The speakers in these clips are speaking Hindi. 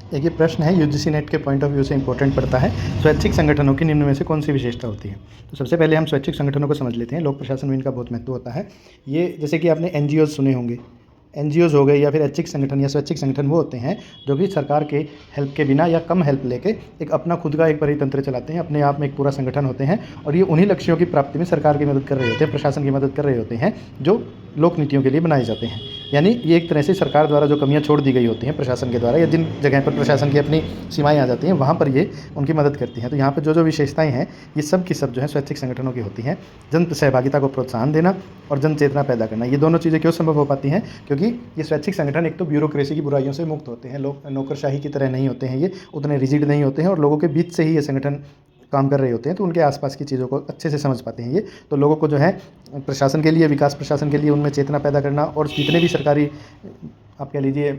एक ये प्रश्न है यूजीसी नेट के पॉइंट ऑफ व्यू से इंपॉर्टेंट पड़ता है। स्वैच्छिक संगठनों की निम्न में से कौन सी विशेषता होती है? तो सबसे पहले हम स्वैच्छिक संगठनों को समझ लेते हैं। लोक प्रशासन में इनका बहुत महत्व होता है। ये जैसे कि आपने एनजीओ सुने होंगे, एनजीओज़ हो गए या फिर ऐच्छिक संगठन या स्वैच्छिक संगठन वो होते हैं जो कि सरकार के हेल्प के बिना या कम हेल्प लेके एक अपना खुद का एक परितंत्र चलाते हैं, अपने आप में एक पूरा संगठन होते हैं और ये उन्हीं लक्ष्यों की प्राप्ति में सरकार की मदद कर रहे होते हैं, प्रशासन की मदद कर रहे होते हैं जो लोक नीतियों के लिए बनाए जाते हैं। यानी ये एक तरह से सरकार द्वारा जो कमियां छोड़ दी गई होती हैं प्रशासन के द्वारा, या जिन जगह पर प्रशासन की अपनी सीमाएं आ जाती हैं वहाँ पर ये उनकी मदद करती हैं। तो यहाँ पर जो विशेषताएं हैं ये सब की सब जो है स्वैच्छिक संगठनों की होती हैं। जन सहभागिता को प्रोत्साहन देना और जन चेतना पैदा करना, ये दोनों चीज़ें क्यों संभव हो पाती हैं? क्योंकि ये स्वैच्छिक संगठन एक तो ब्यूरोक्रेसी की बुराइयों से मुक्त होते हैं, लोग नौकरशाही की तरह नहीं होते हैं, ये उतने रिजिड नहीं होते हैं और लोगों के बीच से ही ये संगठन काम कर रहे होते हैं, तो उनके आसपास की चीज़ों को अच्छे से समझ पाते हैं ये। तो लोगों को जो है प्रशासन के लिए, विकास प्रशासन के लिए उनमें चेतना पैदा करना और जितने भी सरकारी आप कह लीजिए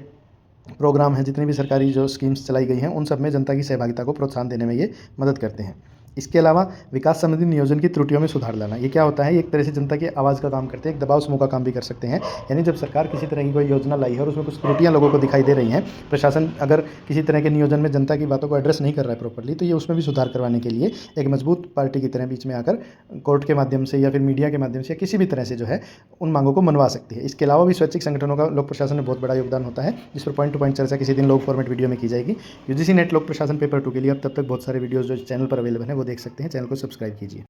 प्रोग्राम हैं, जितनी भी सरकारी जो स्कीम्स चलाई गई हैं उन सब में जनता की सहभागिता को प्रोत्साहन देने में ये मदद करते हैं। इसके अलावा विकास संबंधी नियोजन की त्रुटियों में सुधार लाना, ये क्या होता है? एक तरह से जनता की आवाज़ का काम करते हैं, एक दबाव समूह का काम भी कर सकते हैं। यानी जब सरकार किसी तरह की कोई योजना लाई है और उसमें कुछ त्रुटियां लोगों को दिखाई दे रही हैं, प्रशासन अगर किसी तरह के नियोजन में जनता की बातों को एड्रेस नहीं कर रहा है प्रॉपर्ली, तो ये उसमें भी सुधार करवाने के लिए एक मजबूत पार्टी की तरह बीच में आकर कोर्ट के माध्यम से या फिर मीडिया के माध्यम से या किसी भी तरह से जो है उन मांगों को मनवा सकती है। इसके अलावा भी स्वैच्छिक संगठनों का लोक प्रशासन में बहुत बड़ा योगदान होता है, जिस पर पॉइंट टू पॉइंट चर्चा किसी दिन लॉन्ग फॉर्मेट वीडियो में की जाएगी। यूजीसी नेट लोक प्रशासन पेपर 2 के लिए अब तब तक बहुत सारे वीडियोस जो चैनल पर अवेलेबल हैं वो देख सकते हैं। चैनल को सब्सक्राइब कीजिए।